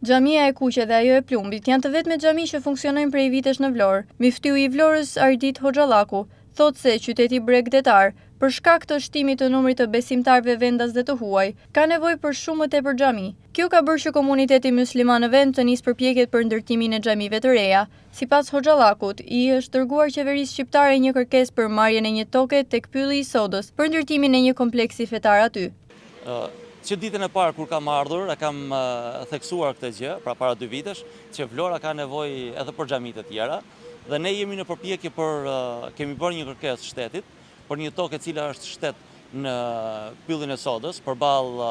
Xhamia e Kuqe dhe ajo e Plumbit janë të vetmet xhami që funksionojnë prej vitesh në Vlorë. Myftyu i Vlorës Ardit Hoxhallaku thotë se qyteti bregdetar, për shkak të shtimit të numrit të besimtarëve vendas dhe të huaj, ka nevojë për shumë më tepër xhami. Kjo ka bërë që komuniteti musliman në vend të nisë përpjekjet për ndërtimin e xhamive të reja. Sipas Hoxhallakut, i është dërguar qeverisë shqiptare një kërkesë për marrjen e një toke tek Pylli i Sodës për ndërtimin e një kompleksi fetar aty. Që ditën e parë kur kam ardhur, e kam theksuar këtë gjë, pra para 2 vitesh, që Vlora ka nevojë edhe për xhamit të tjera, dhe ne jemi në përpjekje kemi bërë një kërkesë shtetit për një tokë e cila është shtet në Pyllin e Sodës, përballë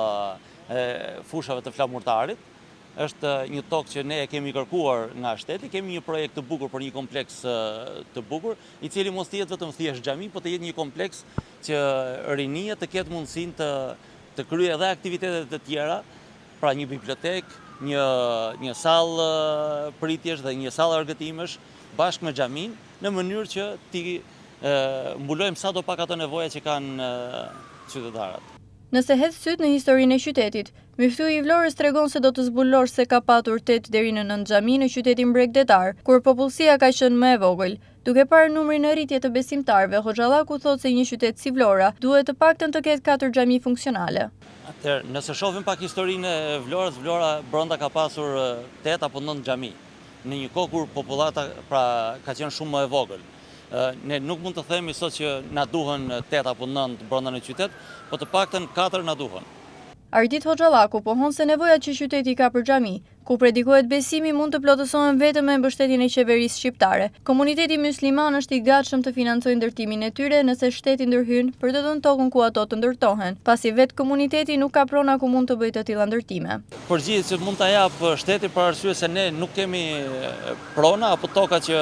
fushave të flamurtarit. Është një tokë që ne e kemi kërkuar nga shteti, kemi një projekt të bukur për një kompleks të bukur, i cili mos të jetë vetëm thjesht xhami, por të jetë një kompleks që rinia të ketë mundësinë të kryejë edhe aktivitetet të tjera, pra një bibliotek, një sallë pritjesh dhe një sallë argëtimesh bashkë me xhamin, në mënyrë që ti mbulojmë sado pak ato nevoja që kanë qytetarët. Nëse hedh syt në historinë e qytetit, myftyu i Vlorës tregon se do të zbulosh se ka patur 8 deri në 9 xhami në qytetin bregdetar, kur popullsia ka qenë më e vogël. Duke parë numrin në rritje të besimtarëve, Hoxhallaku thotë se një qytet si Vlora duhet të paktën të ketë 4 xhami funksionale. Atëherë, nëse shohim pak historinë e Vlorës, Vlora brenda ka pasur 8 apo 9 xhami, në një kohë kur popullata ka qenë shumë më e vogël. Ne nuk mund të themi sot që na duhen 8 apo 9 brenda në qytet, por të paktën 4 na duhen. Ardit Hoxhallaku pohon se nevojat që qyteti ka për xhami, ku predikohet besimi, mund të plotësohen vetëm me mbështetjen e qeverisë shqiptare. Komuniteti musliman është i gatshëm të financojë ndërtimin e tyre nëse shteti ndërhyn për të dhënë tokën ku ato të ndërtohen, pasi vetë komuniteti nuk ka prona ku mund të bëjë të tilla ndërtime. Përgjigjja që mund ta jap shteti për arsye se ne nuk kemi prona apo toka që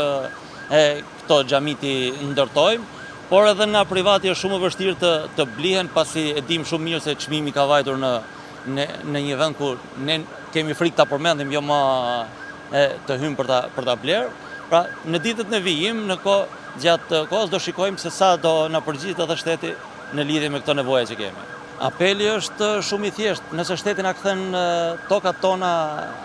këto xhamit i ndërtojmë, por edhe nga privati është shumë e vështirë të blihen, pasi e dim shumë mirë se çmimi ka vajtur në një vend ku ne kemi frikë ta përmendim, jo më të hymë për ta blerë. Pra, në ditët në vijim, gjatë kohës do shikojmë se sa do na përgjigjet edhe shteti në lidhje me këto nevoja që kemi. Apeli është shumë i thjeshtë, nëse shteti na kthen tokat tona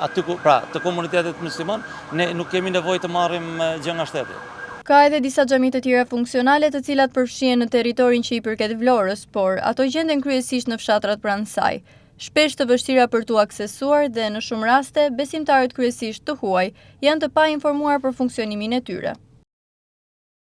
aty të komunitetit musliman, ne nuk kemi nevojë të marrim gjë nga shteti. Ka edhe disa xhami të tjera funksionale të cilat përfshihen në territorin që i përket Vlorës, por ato gjenden kryesisht në fshatrat pranë saj. Shpesh të vështira për t'u aksesuar dhe në shumë raste besimtarët kryesisht të huaj janë të pa informuar për funksionimin e tyre.